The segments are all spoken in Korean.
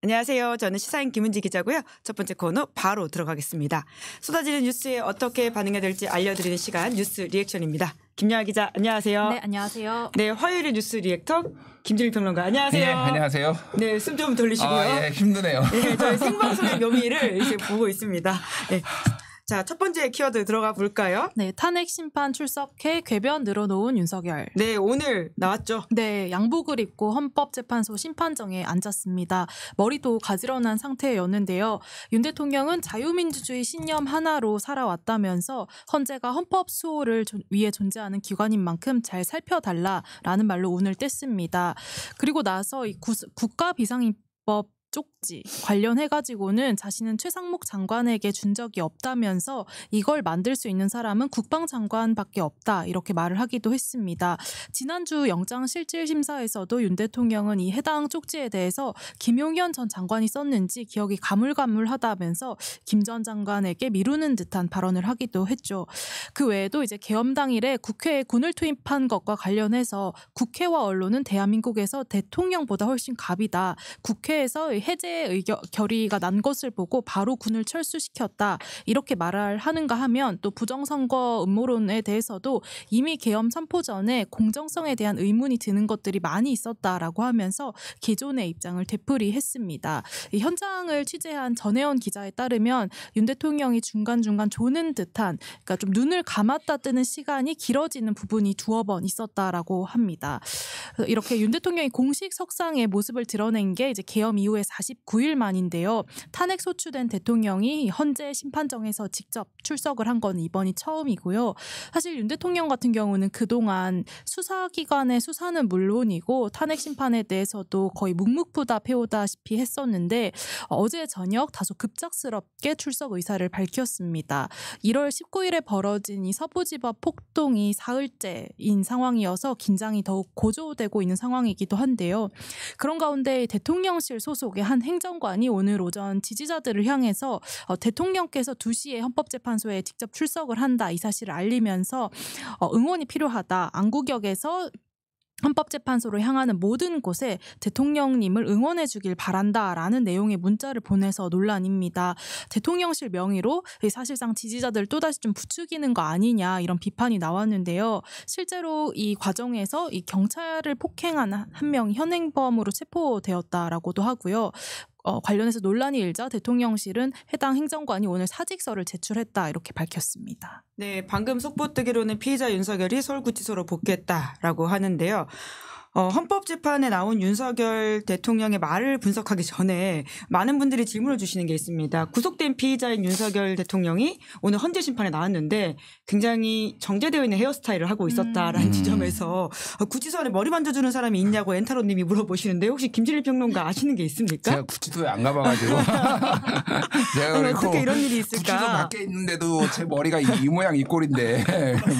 안녕하세요. 저는 시사인 김은지 기자고요. 첫 번째 코너 바로 들어가겠습니다. 쏟아지는 뉴스에 어떻게 반응해야 될지 알려드리는 시간 뉴스 리액션입니다. 김여아 기자 안녕하세요. 네, 안녕하세요. 네, 화요일의 뉴스 리액터 김준일 평론가 안녕하세요. 네, 안녕하세요. 네, 숨 좀 돌리시고요. 예, 힘드네요. 네, 저희 생방송의 묘미를 이제 보고 있습니다. 네. 자, 첫 번째 키워드 들어가 볼까요? 네, 탄핵 심판 출석해 궤변 늘어놓은 윤석열. 네, 오늘 나왔죠. 네, 양복을 입고 헌법재판소 심판정에 앉았습니다. 머리도 가지런한 상태였는데요. 윤 대통령은 자유민주주의 신념 하나로 살아왔다면서 헌재가 헌법 수호를 위해 존재하는 기관인 만큼 잘 살펴달라라는 말로 운을 뗐습니다. 그리고 나서 이 국가비상입법 쪽지 관련해가지고는 자신은 최상목 장관에게 준 적이 없다면서 이걸 만들 수 있는 사람은 국방장관밖에 없다 이렇게 말을 하기도 했습니다. 지난주 영장실질심사에서도 윤 대통령은 이 해당 쪽지에 대해서 김용현 전 장관이 썼는지 기억이 가물가물하다면서 김 전 장관에게 미루는 듯한 발언을 하기도 했죠. 그 외에도 이제 계엄 당일에 국회에 군을 투입한 것과 관련해서 국회와 언론은 대한민국에서 대통령보다 훨씬 갑이다. 국회에서 해제 결의가 난 것을 보고 바로 군을 철수시켰다. 이렇게 말을 하는가 하면 또 부정선거 음모론에 대해서도 이미 계엄 선포 전에 공정성에 대한 의문이 드는 것들이 많이 있었다라고 하면서 기존의 입장을 되풀이했습니다. 이 현장을 취재한 전혜원 기자에 따르면 윤 대통령이 중간중간 조는 듯한 그러니까 좀 눈을 감았다 뜨는 시간이 길어지는 부분이 두어 번 있었다라고 합니다. 이렇게 윤 대통령이 공식 석상의 모습을 드러낸 게 이제 계엄 이후에 49일 만인데요. 탄핵 소추된 대통령이 헌재 심판정에서 직접 출석을 한 건 이번이 처음이고요. 사실 윤 대통령 같은 경우는 그동안 수사기관의 수사는 물론이고 탄핵 심판에 대해서도 거의 묵묵부답 해오다시피 했었는데 어제 저녁 다소 급작스럽게 출석 의사를 밝혔습니다. 1월 19일에 벌어진 이 서부지법 폭동이 사흘째인 상황이어서 긴장이 더욱 고조되고 있는 상황이기도 한데요. 그런 가운데 대통령실 소속의 한 행정관이 오늘 오전 지지자들을 향해서 대통령께서 2시에 헌법재판소에 직접 출석을 한다 이 사실을 알리면서 응원이 필요하다. 안구격에서 헌법재판소로 향하는 모든 곳에 대통령님을 응원해 주길 바란다라는 내용의 문자를 보내서 논란입니다. 대통령실 명의로 사실상 지지자들 또다시 좀 부추기는 거 아니냐 이런 비판이 나왔는데요. 실제로 이 과정에서 이 경찰을 폭행한 한 명이 현행범으로 체포되었다라고도 하고요. 관련해서 논란이 일자 대통령실은 해당 행정관이 오늘 사직서를 제출했다 이렇게 밝혔습니다. 네, 방금 속보뜨기로는 피의자 윤석열이 서울구치소로 복귀했다라고 하는데요. 헌법재판에 나온 윤석열 대통령의 말을 분석하기 전에 많은 분들이 질문을 주시는 게 있습니다. 구속된 피의자인 윤석열 대통령이 오늘 헌재 심판에 나왔는데 굉장히 정제되어 있는 헤어스타일을 하고 있었다라는 지점에서 구치소 안에 머리 만져주는 사람이 있냐고 엔타로님이 물어보시는데 혹시 김진일 평론가 아시는 게 있습니까? 제가 구치소에 안 가봐가지고 제가 아니, 어떻게 이런 일이 있을까? 구치소 밖에 있는데도 제 머리가 이 모양 이 꼴인데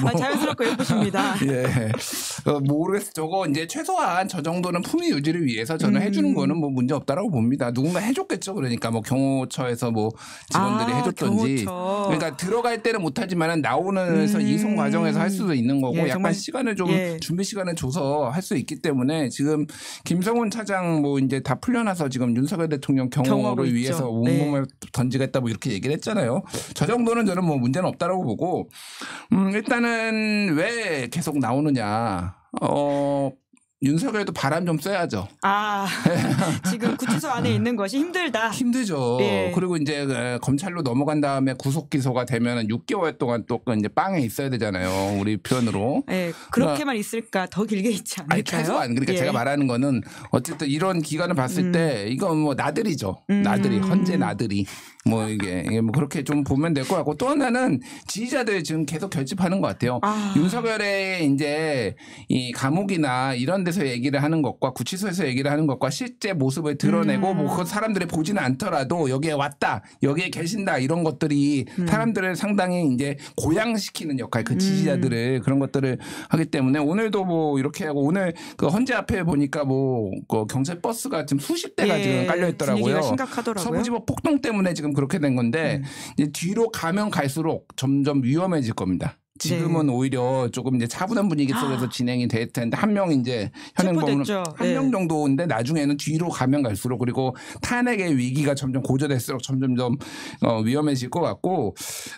뭐. 자연스럽고 예쁘십니다. 예, 모르겠어요. 저거 이제 최소한 저 정도는 품위 유지를 위해서 저는 해주는 거는 뭐 문제 없다라고 봅니다. 누군가 해줬겠죠. 그러니까 뭐 경호처에서 뭐 직원들이 해줬던지. 경호처. 그러니까 들어갈 때는 못하지만 나오면서 이송 과정에서 할 수도 있는 거고 예, 약간 시간을 좀 준비 시간을 줘서 할 수 있기 때문에 지금 김성훈 차장 뭐 이제 다 풀려나서 지금 윤석열 대통령 경호를 위해서 온몸을 던지겠다 뭐 이렇게 얘기를 했잖아요. 저 정도는 저는 뭐 문제는 없다라고 보고 일단은 왜 계속 나오느냐. 윤석열도 바람 좀 쐬야죠. 지금 구치소 안에 있는 것이 힘들다. 힘들죠. 예. 그리고 이제 검찰로 넘어간 다음에 구속 기소가 되면 6개월 동안 또 이제 빵에 있어야 되잖아요. 우리 표현으로. 예, 그렇게만 있을까? 더 길게 있지 않을까요? 아니, 최소한 그러니까 제가 말하는 거는 어쨌든 이런 기간을 봤을 때 이건 뭐 나들이죠. 나들이 헌재 나들이. 뭐 이게 뭐 그렇게 좀 보면 될 것 같고 또 하나는 지지자들 지금 계속 결집하는 것 같아요. 윤석열의 이제 이 감옥이나 이런 데서 얘기를 하는 것과 구치소에서 얘기를 하는 것과 실제 모습을 드러내고 뭐 그 사람들이 보지는 않더라도 여기에 왔다, 여기에 계신다 이런 것들이 사람들을 상당히 이제 고양시키는 역할, 그 지지자들을 그런 것들을 하기 때문에 오늘도 뭐 이렇게 하고 오늘 그 헌재 앞에 보니까 뭐 그 경찰 버스가 지금 수십 대가 지금 깔려 있더라고요. 분위기가 심각하더라고요. 서부지법 폭동 때문에 지금 그렇게 된 건데 이제 뒤로 가면 갈수록 점점 위험해질 겁니다. 지금은 오히려 조금 이제 차분한 분위기 속에서 진행이 될 텐데 한 명 이제 현행범은 체포됐죠. 한 명 정도인데 나중에는 뒤로 가면 갈수록 그리고 탄핵의 위기가 점점 고조될수록 점점 위험해질 것 같고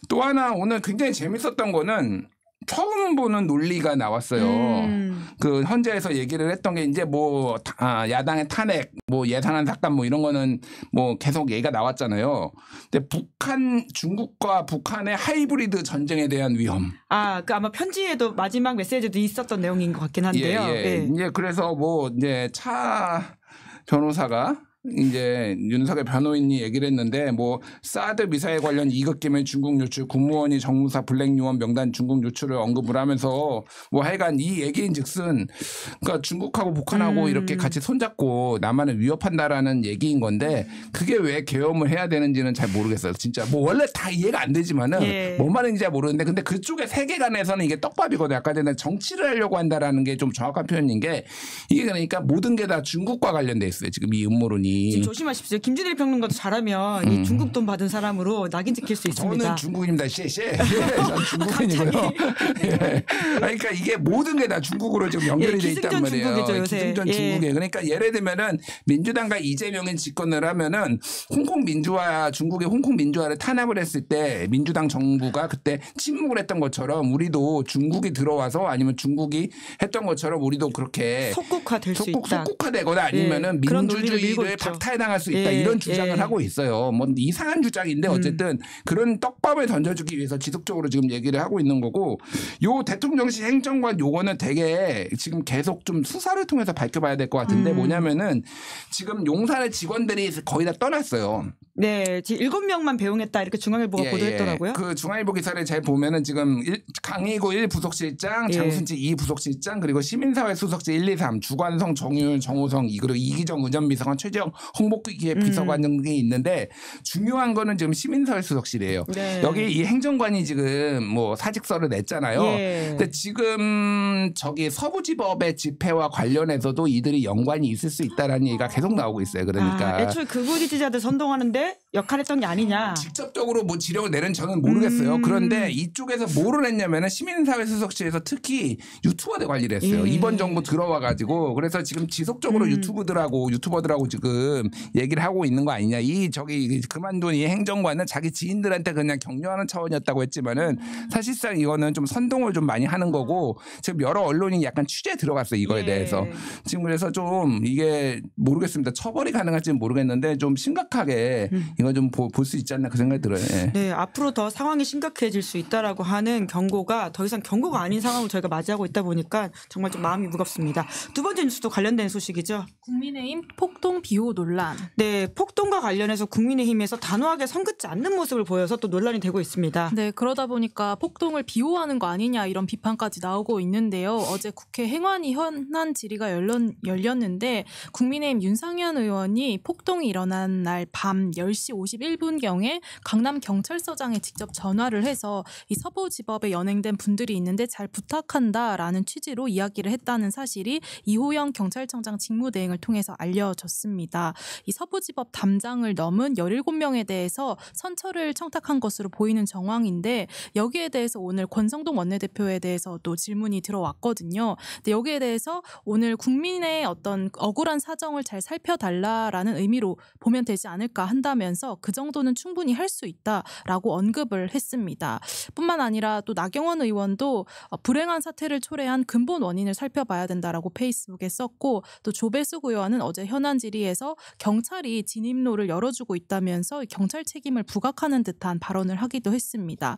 또 하나 오늘 굉장히 재밌었던 거는 처음 보는 논리가 나왔어요. 그 헌재에서 얘기를 했던 게 이제 뭐 야당의 탄핵, 뭐 예산안 삭감 뭐 이런 거는 뭐 계속 얘기가 나왔잖아요. 근데 중국과 북한의 하이브리드 전쟁에 대한 위험. 그 아마 편지에도 마지막 메시지도 있었던 내용인 것 같긴 한데요. 예. 이제 그래서 뭐 이제 차 변호사가 이제 윤석열 변호인이 얘기를 했는데 뭐 사드 미사일 관련 2급 기밀 중국 유출 국무원이 정무사 블랙 요원 명단 중국 유출을 언급을 하면서 뭐 하여간 이 얘기인즉슨 그러니까 중국하고 북한하고 이렇게 같이 손잡고 남한을 위협한다라는 얘기인 건데 그게 왜 계엄을 해야 되는지는 잘 모르겠어요. 진짜 뭐 원래 다 이해가 안 되지만은 뭔 말인지 잘 모르는데 근데 그쪽의 세계관에서는 이게 떡밥이거든요. 아까 전에 정치를 하려고 한다라는 게 좀 정확한 표현인 게 이게 그러니까 모든 게 다 중국과 관련돼 있어요. 지금 이 음모론이. 지금 조심하십시오. 김준일 평론가도 잘하면 이 중국 돈 받은 사람으로 낙인 찍힐 수 있습니다. 저는 중국인입니다. 전 중국인이고요. 예. 그러니까 이게 모든 게 다 중국으로 지금 연결이 돼 있단 말이에요. 중국이죠, 요새. 기승전 중국에. 그러니까 예를 들면은 민주당과 이재명이 집권을 하면은 홍콩 민주화 중국의 홍콩 민주화를 탄압을 했을 때 민주당 정부가 그때 침묵을 했던 것처럼 우리도 중국이 들어와서 아니면 중국이 했던 것처럼 우리도 그렇게 속국화될 수 있다. 속국화되거나 아니면은 민주주의를 박탈당할 수 있다 이런 주장을 하고 있어요. 뭐 이상한 주장인데 어쨌든 그런 떡밥을 던져주기 위해서 지속적으로 지금 얘기를 하고 있는 거고 요 대통령실 행정관 요거는 되게 지금 계속 좀 수사를 통해서 밝혀봐야 될 것 같은데 뭐냐면은 지금 용산의 직원들이 거의 다 떠났어요. 네, 지금 7명만 배웅했다 이렇게 중앙일보가 보도했더라고요. 그 중앙일보 기사를 잘 보면은 지금 강희구 1 부속실장, 장순지 2 부속실장, 그리고 시민사회 수석실 1, 2, 3, 주관성, 정유일, 정호성, 그리고 이기정 의전비서관, 최재형 홍보기획 비서관 등이 있는데 중요한 거는 지금 시민사회 수석실이에요. 네. 여기 이 행정관이 지금 뭐 사직서를 냈잖아요. 근데 지금 저기 서부지법의 집회와 관련해서도 이들이 연관이 있을 수 있다라는 얘기가 계속 나오고 있어요. 그러니까 애초에 극우 지지자들 선동하는데 역할했던 게 아니냐. 직접적으로 뭐 지령을 내는 저는 모르겠어요. 그런데 이쪽에서 뭐를 했냐면은 시민사회 수석실에서 특히 유튜버들 관리를 했어요. 이번 정부 들어와 가지고 그래서 지금 지속적으로 유튜버들하고 지금 얘기를 하고 있는 거 아니냐. 저기 그만둔 이 행정관은 자기 지인들한테 그냥 격려하는 차원이었다고 했지만은 사실상 이거는 좀 선동을 좀 많이 하는 거고 지금 여러 언론이 약간 취재에 들어갔어요. 이거에 대해서. 지금 그래서 좀 이게 모르겠습니다. 처벌이 가능할지는 모르겠는데 좀 심각하게 이거 좀 볼 수 있지 않나 그 생각이 들어요. 네, 앞으로 더 상황이 심각해질 수 있다라고 하는 경고가 더 이상 경고가 아닌 상황을 저희가 맞이하고 있다 보니까 정말 좀 마음이 무겁습니다. 두 번째 뉴스도 관련된 소식이죠. 국민의힘 폭동 비호 논란. 네, 폭동과 관련해서 국민의힘에서 단호하게 선긋지 않는 모습을 보여서 또 논란이 되고 있습니다. 네, 그러다 보니까 폭동을 비호하는 거 아니냐 이런 비판까지 나오고 있는데요. 어제 국회 행안위 현안 질의가 열렸는데 국민의힘 윤상현 의원이 폭동이 일어난 날 밤 10시 51분경에 강남경찰서장에 직접 전화를 해서 이 서부지법에 연행된 분들이 있는데 잘 부탁한다라는 취지로 이야기를 했다는 사실이 이호영 경찰청장 직무대행을 통해서 알려졌습니다. 이 서부지법 담장을 넘은 17명에 대해서 선처를 청탁한 것으로 보이는 정황인데 여기에 대해서 오늘 권성동 원내대표에 대해서도 질문이 들어왔거든요. 근데 여기에 대해서 오늘 국민의 어떤 억울한 사정을 잘 살펴달라라는 의미로 보면 되지 않을까 한다면서 그 정도는 충분히 할 수 있다라고 언급을 했습니다. 뿐만 아니라 또 나경원 의원도 불행한 사태를 초래한 근본 원인을 살펴봐야 된다라고 페이스북에 썼고 또 조배숙 의원은 어제 현안 질의에서 경찰이 진입로를 열어주고 있다면서 경찰 책임을 부각하는 듯한 발언을 하기도 했습니다.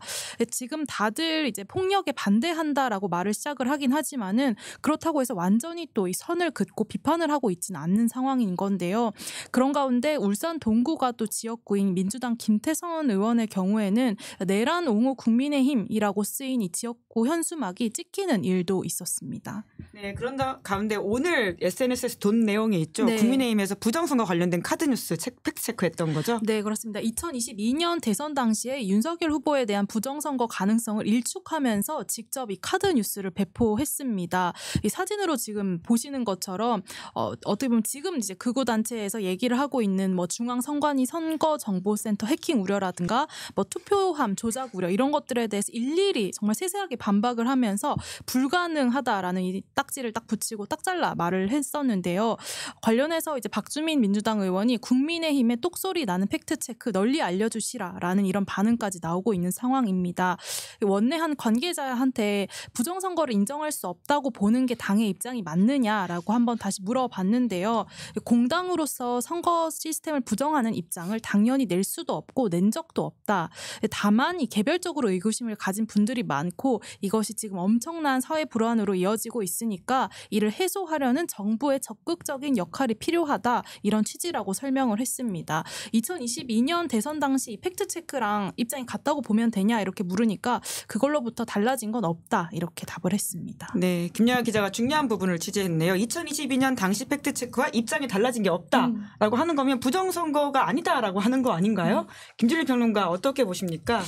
지금 다들 이제 폭력에 반대한다라고 말을 시작을 하긴 하지만은 그렇다고 해서 완전히 또 이 선을 긋고 비판을 하고 있지는 않는 상황인 건데요. 그런 가운데 울산 동구가 또 지역구인 민주당 김태선 의원의 경우에는 내란 옹호 국민의힘이라고 쓰인 이 지역구 현수막이 찍히는 일도 있었습니다. 네, 그런다 가운데 오늘 SNS에서 돈 내용이 있죠. 네. 국민의힘에서 부정선거 관련된 카드뉴스 팩트체크했던 거죠. 네, 그렇습니다. 2022년 대선 당시에 윤석열 후보에 대한 부정선거 가능성을 일축하면서 직접 이 카드뉴스를 배포했습니다. 이 사진으로 지금 보시는 것처럼 어떻게 보면 지금 이제 극우 단체에서 얘기를 하고 있는 뭐 중앙선관위 선거정보센터 해킹 우려라든가 뭐 투표함 조작 우려 이런 것들에 대해서 일일이 정말 세세하게 반박을 하면서 불가능하다라는 이 딱지를 딱 붙이고 딱 잘라 말을 했었는데요. 관련해서 이제 박주민 민주당 의원이 국민의힘의 똑소리 나는 팩트체크 널리 알려주시라라는 이런 반응까지 나오고 있는 상황입니다. 원내 한 관계자한테 부정선거를 인정할 수 없다고 보는 게 당의 입장이 맞느냐라고 한번 다시 물어봤는데요. 공당으로서 선거 시스템을 부정하는 입장을 당연히 낼 수도 없고 낸 적도 없다. 다만 이 개별적으로 의구심을 가진 분들이 많고 이것이 지금 엄청난 사회 불안으로 이어지고 있으니까 이를 해소하려는 정부의 적극적인 역할이 필요하다. 이런 취지라고 설명을 했습니다. 2022년 대선 당시 팩트체크랑 입장이 같다고 보면 되냐 이렇게 물으니까 그걸로부터 달라진 건 없다. 이렇게 답을 했습니다. 네, 김여하 기자가 중요한 부분을 취재했네요. 2022년 당시 팩트체크와 입장이 달라진 게 없다라고 하는 거면 부정선거가 아니다라고 하는 거 아닌가요? 김준일 평론가 어떻게 보십니까?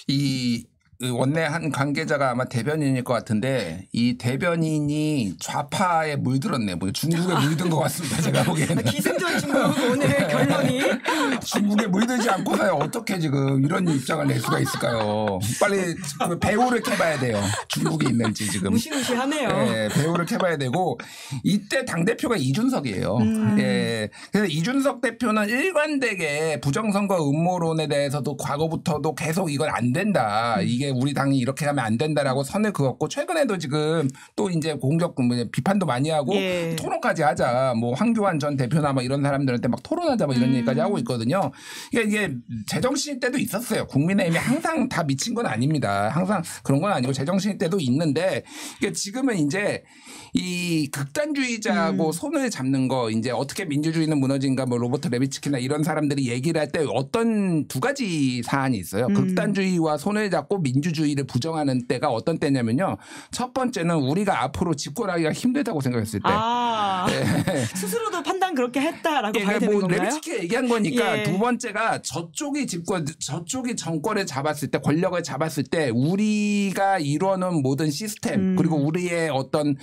이 원내 한 관계자가 아마 대변인일 것 같은데 이 대변인이 좌파에 물들었네. 뭐 중국에 물든 것 같습니다. 제가 보기에는. 기승전 중국 오늘 결론이. 중국에 물들지 않고서야 어떻게 지금 이런 입장을 낼 수가 있을까요? 빨리 배우를 캐봐야 돼요. 중국에 있는지 지금. 무시무시하네요. 네, 배우를 캐봐야 되고 이때 당대표가 이준석이에요. 예. 그래서 이준석 대표는 일관되게 부정선거 음모론에 대해서도 과거부터도 계속 이건 안 된다. 이게 우리 당이 이렇게 하면 안 된다라고 선을 그었고 최근에도 지금 또 이제 공격 비판도 많이 하고 예. 토론까지 하자. 뭐 황교안 전 대표나 막 이런 사람들한테 막 토론하자 뭐 이런 얘기까지 하고 있거든요. 이게 제정신일 때도 있었어요. 국민의힘이 항상 다 미친 건 아닙니다. 항상 그런 건 아니고 제정신일 때도 있는데 이게 지금은 이제 이 극단주의자하고 손을 잡는 거 이제 어떻게 민주주의는 무너진가 뭐 로버트 레비츠키나 이런 사람들이 얘기를 할 때 어떤 두 가지 사안이 있어요. 극단주의와 손을 잡고 민주주의를 부정하는 때가 어떤 때냐면요. 첫 번째는 우리가 앞으로 집권하기가 힘들다고 생각했을 때. 네. 스스로도 판단 그렇게 했다라고 봐야 되는 건가요? 레비츠키가 얘기한 거니까 예. 두 번째가 저쪽이 정권을 잡았을 때 권력을 잡았을 때 우리가 이루어놓은 모든 시스템 그리고 우리의 어떤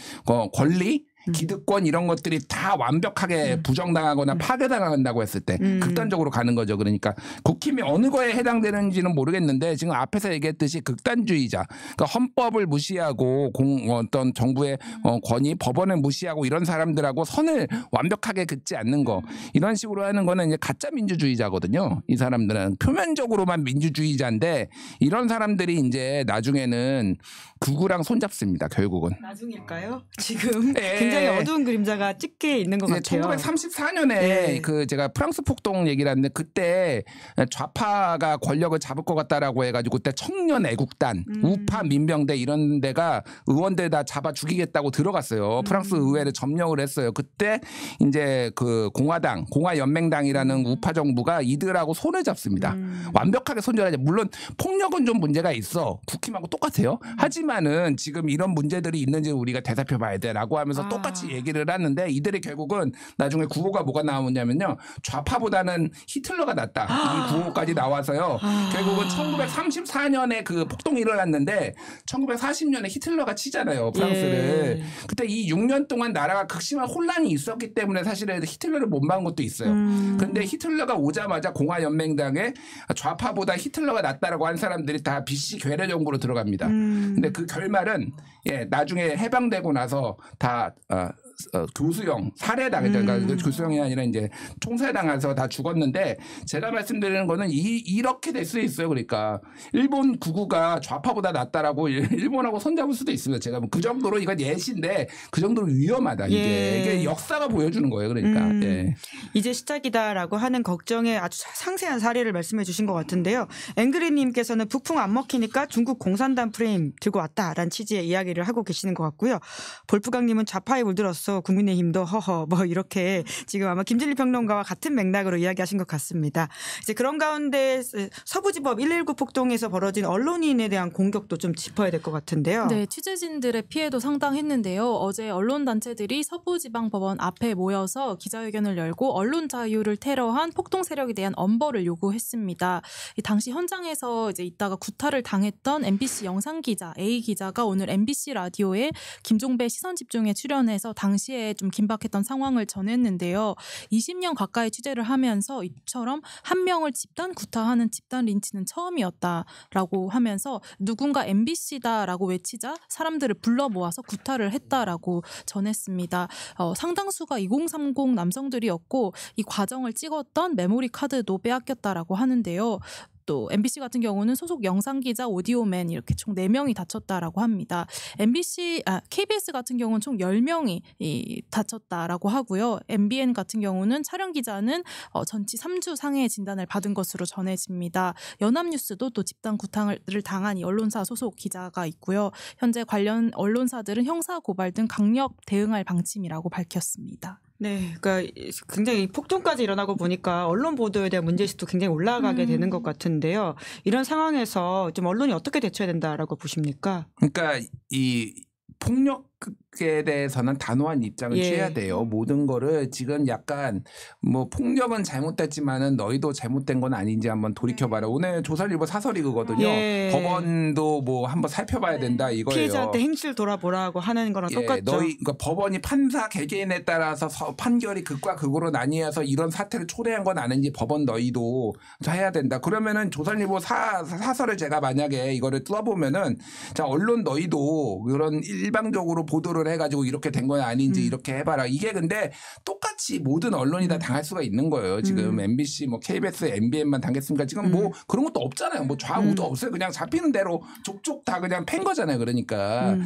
권리 기득권 이런 것들이 다 완벽하게 부정당하거나 파괴당한다고 했을 때 극단적으로 가는 거죠. 그러니까 국힘이 어느 거에 해당되는지는 모르겠는데 지금 앞에서 얘기했듯이 극단주의자, 그러니까 헌법을 무시하고 어떤 정부의 권위, 법원을 무시하고 이런 사람들하고 선을 완벽하게 긋지 않는 거 이런 식으로 하는 거는 이제 가짜 민주주의자거든요. 이 사람들은 표면적으로만 민주주의자인데 이런 사람들이 이제 나중에는 극우랑 손잡습니다. 결국은. 나중일까요? 지금 네. 굉장히 어두운 그림자가 짙게 있는 것 같아요. 1934년에 네. 그 제가 프랑스 폭동 얘기를 하는데 그때 좌파가 권력을 잡을 것 같다라고 해가지고 그때 청년 애국단, 우파 민병대 이런 데가 의원들 다 잡아 죽이겠다고 들어갔어요. 프랑스 의회를 점령을 했어요. 그때 이제 그 공화연맹당이라는 우파 정부가 이들하고 손을 잡습니다. 완벽하게 손절하지. 물론 폭력은 좀 문제가 있어. 국힘하고 똑같아요. 하지만은 지금 이런 문제들이 있는지 우리가 되살펴봐야 돼라고 하면서 똑같이 얘기를 하는데 이들이 결국은 나중에 구호가 뭐가 나오냐면요. 좌파보다는 히틀러가 낫다. 이 구호까지 나와서요. 결국은 1934년에 그 폭동이 일어났는데 1940년에 히틀러가 치잖아요. 프랑스를. 예. 그때 이 6년 동안 나라가 극심한 혼란이 있었기 때문에 사실은 히틀러를 못 막은 것도 있어요. 그런데 히틀러가 오자마자 공화연맹당에 좌파보다 히틀러가 낫다라고 한 사람들이 다 BC 괴뢰 정부로 들어갑니다. 근데 그 결말은 나중에 해방되고 나서 다 교수형 살해당했다. 그러니까 교수형이 아니라 이제 총살당해서 다 죽었는데 제가 말씀드리는 거는 이렇게 될 수 있어요. 그러니까 일본 극우가 좌파보다 낫다라고 일본하고 손잡을 수도 있습니다. 제가 그 정도로 이건 예시인데 그 정도로 위험하다. 이게 역사가 보여주는 거예요. 그러니까 이제 시작이다라고 하는 걱정에 아주 상세한 사례를 말씀해 주신 것 같은데요. 앵그리님께서는 북풍 안 먹히니까 중국 공산당 프레임 들고 왔다라는 취지의 이야기를 하고 계시는 것 같고요. 볼프강님은 좌파에 물들었어. 국민의힘도 허허 뭐 이렇게 지금 아마 김진일 평론가와 같은 맥락으로 이야기하신 것 같습니다. 이제 그런 가운데 서부지법 119 폭동에서 벌어진 언론인에 대한 공격도 좀 짚어야 될 것 같은데요. 네, 취재진들의 피해도 상당했는데요. 어제 언론단체들이 서부지방법원 앞에 모여서 기자회견을 열고 언론 자유를 테러한 폭동 세력에 대한 엄벌을 요구했습니다. 당시 현장에서 이제 있다가 구타를 당했던 MBC 영상기자 A 기자가 오늘 MBC 라디오에 김종배 시선집중에 출연해서 당시 당시에 좀 긴박했던 상황을 전했는데요. 20년 가까이 취재를 하면서 이처럼 한 명을 집단 구타하는 집단 린치는 처음이었다라고 하면서 누군가 MBC다라고 외치자 사람들을 불러 모아서 구타를 했다라고 전했습니다. 상당수가 2030 남성들이었고 이 과정을 찍었던 메모리 카드도 빼앗겼다라고 하는데요. 또 MBC 같은 경우는 소속 영상기자, 오디오맨 이렇게 총 4명이 다쳤다라고 합니다. KBS 같은 경우는 총 10명이 다쳤다라고 하고요. MBN 같은 경우는 촬영 기자는 전치 3주 상해 진단을 받은 것으로 전해집니다. 연합뉴스도 또 집단 구타를 당한 이 언론사 소속 기자가 있고요. 현재 관련 언론사들은 형사 고발 등 강력 대응할 방침이라고 밝혔습니다. 네, 그러니까 굉장히 폭동까지 일어나고 보니까 언론 보도에 대한 문제의식도 굉장히 올라가게 되는 것 같은데요. 이런 상황에서 좀 언론이 어떻게 대처해야 된다라고 보십니까? 그러니까 이 폭력에 대해서는 단호한 입장을 취해야 돼요. 모든 거를 지금 약간 뭐 폭력은 잘못됐지만은 너희도 잘못된 건 아닌지 한번 돌이켜봐라. 오늘 조선일보 사설이 그거든요. 법원도 뭐 한번 살펴봐야 된다 이거예요. 피해자한테 행실 돌아보라고 하는 거랑 똑같죠. 그러니까 법원이 판사 개개인에 따라서 판결이 극과 극으로 나뉘어서 이런 사태를 초래한 건 아닌지 법원 너희도 해야 된다. 그러면은 조선일보 사설을 제가 만약에 이거를 뜯어보면은 자 언론 너희도 그런 일방적으로 보도를 해가지고 이렇게 된 건 아닌지 이렇게 해봐라. 이게 근데 똑같이 모든 언론이 다 당할 수가 있는 거예요. 지금 MBC, 뭐 KBS, MBN만 당했습니까? 지금 뭐 그런 것도 없잖아요. 뭐 좌우도 없어요. 그냥 잡히는 대로 족족 다 그냥 팬 거잖아요. 그러니까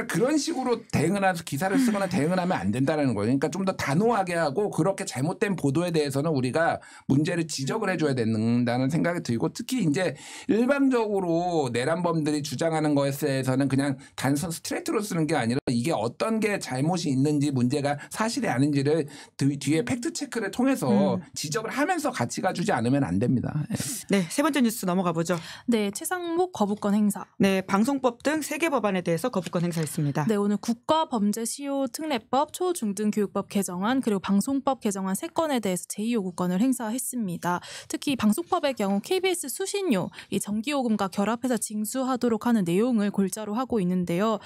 그런 식으로 대응을 해서 기사를 쓰거나 대응을 하면 안 된다는 거예요. 그러니까 좀 더 단호하게 하고 그렇게 잘못된 보도에 대해서는 우리가 문제를 지적을 해줘야 된다는 생각이 들고 특히 이제 일방적으로 내란범들이 주장하는 것에 대해서는 그냥 단순 스트레이트로 쓰는 게 아니라 이게 어떤 게 잘못이 있는지 문제가 사실이 아닌지를 뒤에 팩트 체크를 통해서 지적을 하면서 같이 가주지 않으면 안 됩니다. 네, 세 번째 뉴스 넘어가 보죠. 네, 최상목 거부권 행사. 네, 방송법 등 3개 법안에 대해서 거부권 행사했습니다. 네, 오늘 국가범죄시효특례법, 초중등교육법 개정안 그리고 방송법 개정안 3건에 대해서 제2요구권을 행사했습니다. 특히 방송법의 경우 KBS 수신료, 이 정기요금과 결합해서 징수하도록 하는 내용을 골자로 하고 있는데요.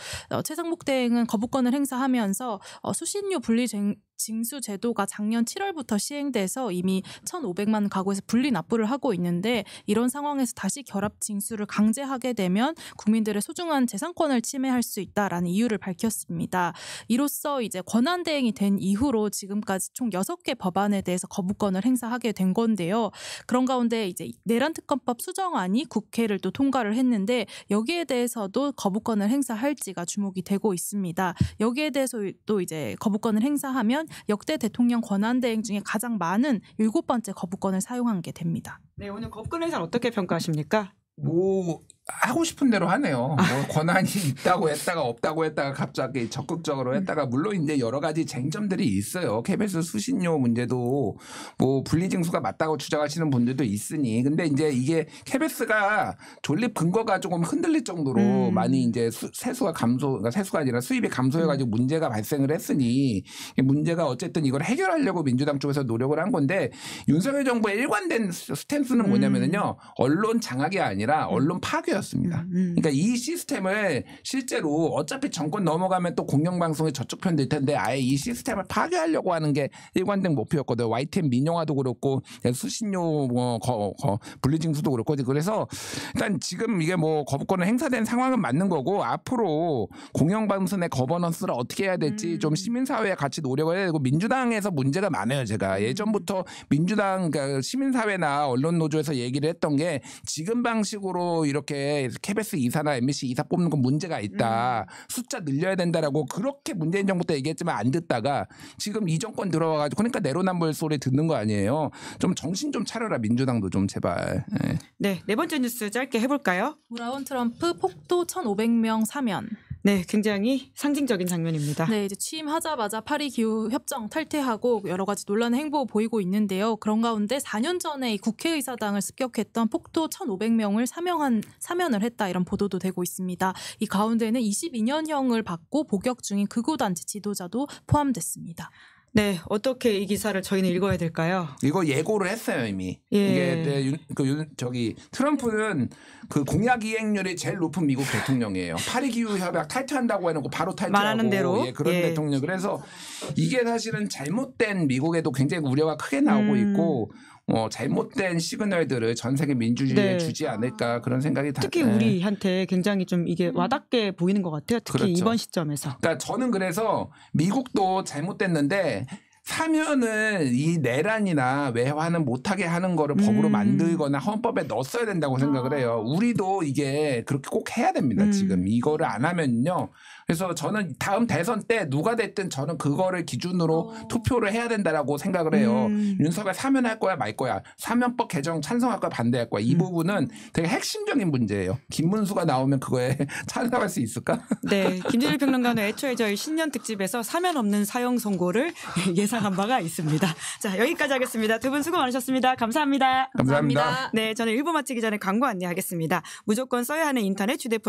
최상목 대행은 거부권을 행사하면서 수신료 분리 징수 제도가 작년 7월부터 시행돼서 이미 1,500만 가구에서 분리 납부를 하고 있는데 이런 상황에서 다시 결합 징수를 강제하게 되면 국민들의 소중한 재산권을 침해할 수 있다라는 이유를 밝혔습니다. 이로써 이제 권한 대행이 된 이후로 지금까지 총 6개 법안에 대해서 거부권을 행사하게 된 건데요. 그런 가운데 이제 내란특검법 수정안이 국회를 또 통과를 했는데 여기에 대해서도 거부권을 행사할지가 주목이 되고 있습니다. 여기에 대해서 또 이제 거부권을 행사하면 역대 대통령 권한대행 중에 가장 많은 7번째 거부권을 사용한 게 됩니다. 네, 오늘 거부권 행사를 어떻게 평가하십니까? 뭐 하고 싶은 대로 하네요. 뭐 권한이 있다고 했다가 없다고 했다가 갑자기 적극적으로 했다가 물론 이제 여러 가지 쟁점들이 있어요. KBS 수신료 문제도 뭐 분리징수가 맞다고 주장하시는 분들도 있으니 근데 이제 이게 KBS가 존립 근거가 조금 흔들릴 정도로 많이 이제 세수가 그러니까 세수가 아니라 수입이 감소해가지고 문제가 발생을 했으니 문제가 어쨌든 이걸 해결하려고 민주당 쪽에서 노력을 한 건데 윤석열 정부의 일관된 스탠스는 뭐냐면요 언론 장악이 아니라 언론 파괴. 였습니다. 그러니까 이 시스템을 실제로 어차피 정권 넘어가면 또 공영방송이 저쪽 편 될 텐데 아예 이 시스템을 파괴하려고 하는 게 일관된 목표였거든요. YTN 민영화도 그렇고 수신료 뭐 분리징수도 그렇고 그래서 일단 지금 이게 뭐 거부권을 행사된 상황은 맞는 거고 앞으로 공영방송의 거버넌스를 어떻게 해야 될지 좀 시민사회에 같이 노력을 해야 되고 민주당에서 문제가 많아요. 제가 예전부터 민주당 그러니까 시민사회나 언론노조에서 얘기를 했던 게 지금 방식으로 이렇게 KBS 이사나 MBC 이사 뽑는 건 문제가 있다. 숫자 늘려야 된다라고 그렇게 문재인 정부 때 얘기했지만 안 듣다가 지금 이 정권 들어와가지고 그러니까 내로남불 소리 듣는 거 아니에요. 좀 정신 좀 차려라 민주당도 좀 제발. 네, 네 번째 뉴스 짧게 해볼까요? 브라운 트럼프 폭도 1,500명 사면. 네, 굉장히 상징적인 장면입니다. 네, 이제 취임하자마자 파리 기후 협정 탈퇴하고 여러 가지 논란의 행보 보이고 있는데요. 그런 가운데 4년 전에 이 국회의사당을 습격했던 폭도 1,500명을 사면을 했다 이런 보도도 되고 있습니다. 이 가운데는 22년형을 받고 복역 중인 극우단체 지도자도 포함됐습니다. 네, 어떻게 이 기사를 저희는 읽어야 될까요? 이거 예고를 했어요 이미. 예. 이게 트럼프는 그 공약 이행률이 제일 높은 미국 대통령이에요. 파리 기후 협약 탈퇴한다고 해놓고 바로 말하는 대로. 탈퇴하고 그런 예. 대통령. 그래서 이게 사실은 잘못된 미국에도 굉장히 우려가 크게 나오고 있고 잘못된 시그널들을 전 세계 민주주의에 네. 주지 않을까 그런 생각이 특히 네. 우리한테 굉장히 좀 이게 와닿게 보이는 것 같아요. 특히 그렇죠. 이번 시점에서. 그러니까 저는 그래서 미국도 잘못됐는데 사면을 이 내란이나 외화는 못하게 하는 거를 법으로 만들거나 헌법에 넣었어야 된다고 생각을 해요. 우리도 이게 그렇게 꼭 해야 됩니다. 지금 이거를 안 하면요. 그래서 저는 다음 대선 때 누가 됐든 저는 그거를 기준으로 투표를 해야 된다라고 생각을 해요. 윤석열 사면할 거야 말 거야. 사면법 개정 찬성할 거야 반대할 거야. 이 부분은 되게 핵심적인 문제예요. 김문수가 나오면 그거에 찬성할 수 있을까? 네, 김진일 평론가는 애초에 저희 신년 특집에서 사면 없는 사형 선고를 예상한 바가 있습니다. 자, 여기까지 하겠습니다. 두 분 수고 많으셨습니다. 감사합니다. 감사합니다. 네, 저는 1부 마치기 전에 광고 안내하겠습니다. 무조건 써야 하는 인터넷 휴대폰